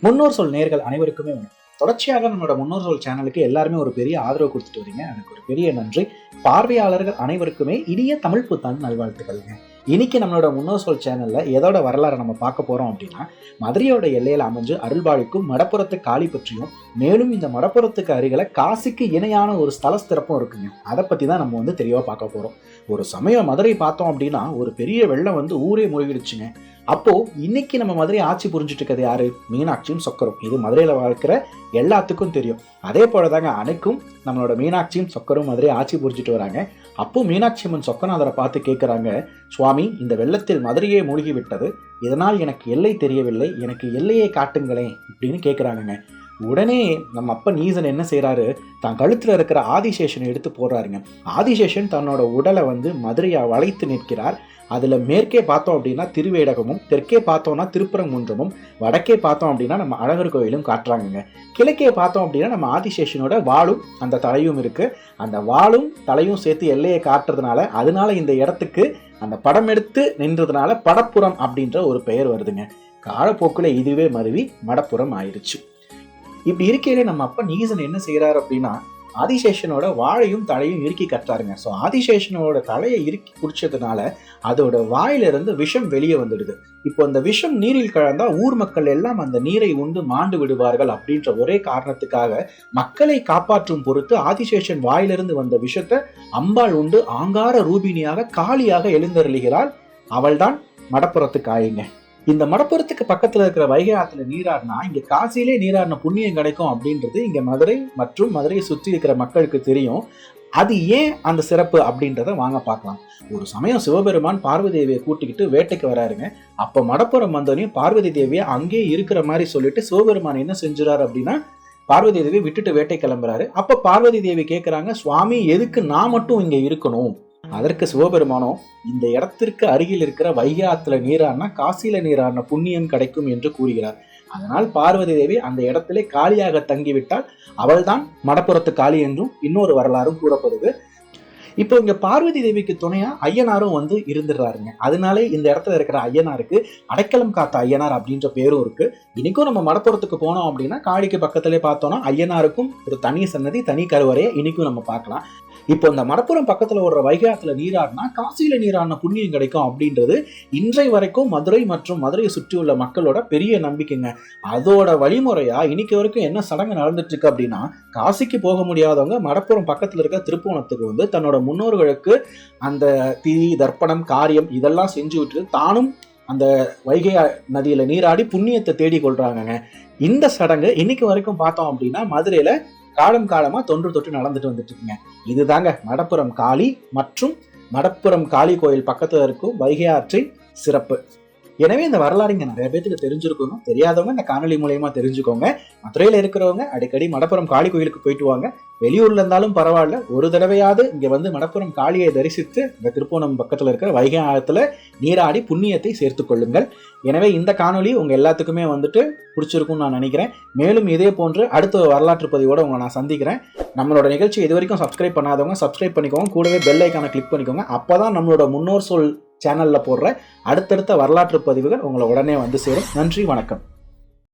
முன்னோர் சொல் நேயர்கள் அனைவருக்குமே தொடர்ச்சியாக நம்மளோட முன்னோர் சொல் சேனலுக்கு எல்லாருமே ஒரு பெரிய ஆதரவு கொடுத்துட்டு வரீங்க. எனக்கு ஒரு பெரிய நன்றி. பார்வையாளர்கள் அனைவருக்குமே இனிய தமிழ் புத்தாண்டு நல்வாழ்த்துக்கள்ங்க. இன்னைக்கு நம்மளோட முன்னோர் சொல் சேனல்ல எதோட வரலாறு நம்ம பார்க்க போறோம் அப்படின்னா, மதுரையோட எல்லையில அமைஞ்சு அருள்பாளிக்கும் மடப்புறத்து காளி பற்றியும், மேலும் இந்த மடப்புறத்துக்கு அருகில காசிக்கு இணையான ஒரு ஸ்தல ஸ்திரப்பும் இருக்குங்க. அதை பத்தி தான் நம்ம தெளிவா பார்க்க போறோம். ஒரு சமயம் மதுரை பார்த்தோம் அப்படின்னா ஒரு பெரிய வெள்ளம் ஊரே மூழ்கிடுச்சுங்க. அப்போ இன்னைக்கு நம்ம மதுரை ஆட்சி புரிஞ்சுட்டு இருக்கிறது யாரு? மீனாட்சியும் சொக்கரும். இது மதுரையில வாழ்க்கிற எல்லாத்துக்கும் தெரியும். அதே போலதாங்க அன்னைக்கும் நம்மளோட மீனாட்சியும் சொக்கரும் மதுரை ஆட்சி புரிஞ்சுட்டு வராங்க. அப்போ மீனாட்சி அம்மன் சொக்கநாதரை பார்த்து கேட்கிறாங்க, சுவாமி, இந்த வெள்ளத்தில் மதுரையே மூழ்கி விட்டது, இதனால் எனக்கு எல்லை தெரியவில்லை, எனக்கு எல்லையை காட்டுங்களேன் அப்படின்னு கேட்கிறாங்க. உடனே நம்ம அப்பன் ஈசன் என்ன செய்யறாரு, தான் கழுத்துல இருக்கிற ஆதிசேஷனை எடுத்து போடுறாருங்க. ஆதிசேஷன் தன்னோட உடலை மதுரையா வளைத்து நிற்கிறார். அதுல மேற்கே பார்த்தோம் அப்படின்னா திருவேடகமும், தெற்கே பார்த்தோம்னா திருப்பரங்குன்றமும், வடக்கே பார்த்தோம் அப்படின்னா நம்ம அழகர் கோயிலும் காட்டுறாங்க. கிழக்கே பார்த்தோம் அப்படின்னா நம்ம ஆதிசேஷனோட வாளும் அந்த தலையும் இருக்கு. அந்த வாளும் தலையும் சேர்த்து எல்லையை காட்டுறதுனால, அதனால இந்த இடத்துக்கு அந்த படம் எடுத்து நின்றதுனால படப்புறம் அப்படின்ற ஒரு பெயர் வருதுங்க. காலப்போக்குல இதுவே மருவி மடப்புறம் ஆயிடுச்சு. இப்படி இருக்கையிலே நம்ம அப்ப ஈசன் என்ன செய்யறாரு அப்படின்னா, ஆதிசேஷனோட வாழையும் தலையும் இறுக்கி கட்டுறாருங்க. ஸோ ஆதிசேஷனோட தலையை இறுக்கி குடிச்சதுனால அதோட வாயிலிருந்து விஷம் வெளியே வந்துடுது. இப்போ அந்த விஷம் நீரில் கலந்தா ஊர் மக்கள் எல்லாம் அந்த நீரை உண்டு மாண்டு விடுவார்கள் அப்படின்ற ஒரே காரணத்துக்காக மக்களை காப்பாற்றும் பொருட்டு ஆதிசேஷன் வாயிலிருந்து வந்த விஷத்தை அம்பாள் உண்டு ஆங்கார ரூபினியாக காளியாக எழுந்தருளுகிறாள். அவள்தான் மடப்புறத்து காளிங்க. இந்த மடப்புறத்துக்கு பக்கத்துல இருக்கிற வைகை ஆத்துல நீராடினா இங்க காசியிலே நீராடின புண்ணியம் கிடைக்கும் அப்படின்றது இங்க மதுரை மற்றும் மதுரையை சுற்றி இருக்கிற மக்களுக்கு தெரியும். அது ஏன் அந்த சிறப்பு அப்படின்றத வாங்க பார்க்கலாம். ஒரு சமயம் சிவபெருமான் பார்வதி தேவியை கூட்டிக்கிட்டு வேட்டைக்கு வராருங்க. அப்ப மடப்புறம் வந்தோடனே பார்வதி தேவியை அங்கே இருக்கிற மாதிரி சொல்லிட்டு சிவபெருமான் என்ன செஞ்சுறாரு அப்படின்னா, பார்வதி தேவியை விட்டுட்டு வேட்டை கிளம்புறாரு. அப்ப பார்வதி தேவி கேட்கிறாங்க, சுவாமி, எதுக்கு நான் மட்டும் இங்க இருக்கணும்? அதற்கு சிவபெருமானோ, இந்த இடத்திற்கு அருகில் இருக்கிற வைகை ஆத்துல நீராடினா காசியில நீராடின புண்ணியம் கிடைக்கும் என்று கூறுகிறார். அதனால் பார்வதி தேவி அந்த இடத்திலே காளியாக தங்கிவிட்டால் அவள்தான் மடப்புறத்து காளி என்றும் இன்னொரு வரலாறும் கூறப்படுது. இப்போ இங்க பார்வதி தேவிக்கு துணையா ஐயனாரும் இருந்துடுறாருங்க. அதனாலே இந்த இடத்துல இருக்கிற ஐயனாருக்கு அடைக்கலம் காத்த ஐயனார் அப்படின்ற பேரும் இருக்கு. இன்னைக்கும் நம்ம மடப்புறத்துக்கு போனோம் அப்படின்னா காளிக்கு பக்கத்திலே பார்த்தோம்னா ஐயனாருக்கும் ஒரு தனி சன்னதி, தனி கருவறையை இன்னைக்கும் நம்ம பார்க்கலாம். இப்போ இந்த மடப்புறம் பக்கத்துல ஓடுற வைகை ஆத்துல நீராடினா காசியில நீராடின புண்ணியம் கிடைக்கும் அப்படின்றது இன்றை வரைக்கும் மதுரை மற்றும் மதுரையை சுற்றியுள்ள மக்களோட பெரிய நம்பிக்கைங்க. அதோட வழிமுறையா இன்னைக்கு வரைக்கும் என்ன சடங்கு நடந்துட்டு இருக்கு அப்படின்னா, காசிக்கு போக முடியாதவங்க மடப்புறம் பக்கத்துல இருக்க திருப்புவனத்துக்கு தன்னோட முன்னோர்களுக்கு அந்த திதி, தர்ப்பணம், காரியம் இதெல்லாம் செஞ்சு விட்டு தானும் அந்த வைகை நதியில நீராடி புண்ணியத்தை தேடி கொள்றாங்க. இந்த சடங்கு இன்னைக்கு வரைக்கும் பார்த்தோம் அப்படின்னா மதுரையில காலம் காலமா தொன்று தொட்டு நடந்துட்டு வந்துட்டு இருக்குங்க. இதுதாங்க மடப்புறம் காளி மற்றும் மடப்புறம் காளி கோயில் பக்கத்துல இருக்கும் வைகை ஆற்றின் சிறப்பு. எனவே இந்த வரலாறு இங்க நிறைய பேருக்கு தெரிஞ்சிருக்கணும். தெரியாதவங்க இந்த காணொலி மூலயமா தெரிஞ்சுக்கோங்க. மதுரையில இருக்கிறவங்க அடிக்கடி மடப்புறம் காளி கோயிலுக்கு போயிட்டு வாங்க. வெளியூர்ல இருந்தாலும் பரவாயில்ல, ஒரு தடவையாவது இங்க மடப்புறம் காளியை தரிசித்து இந்த திருப்பூணம் பக்கத்துல இருக்கிற வைகை ஆழத்துல நீராடி புண்ணியத்தை சேர்த்து கொள்ளுங்கள். எனவே இந்த காணொலி உங்க எல்லாத்துக்குமே பிடிச்சிருக்கும்னு நான் நினைக்கிறேன். மேலும் இதே போன்று அடுத்த வரலாற்று பதிவோட உங்களை நான் சந்திக்கிறேன். நம்மளோட நிகழ்ச்சி இது வரைக்கும் சப்ஸ்கிரைப் பண்ணாதவங்க சப்ஸ்கிரைப் பண்ணிக்கோங்க. கூடவே பெல் ஐக்கானை கிளிக் பண்ணிக்கோங்க. அப்பதான் நம்மளோட முன்னோர் சொல் சேனல்ல போடுற அடுத்தடுத்த வரலாற்று பதிவுகள் உங்களை உடனே சேரும். நன்றி, வணக்கம்.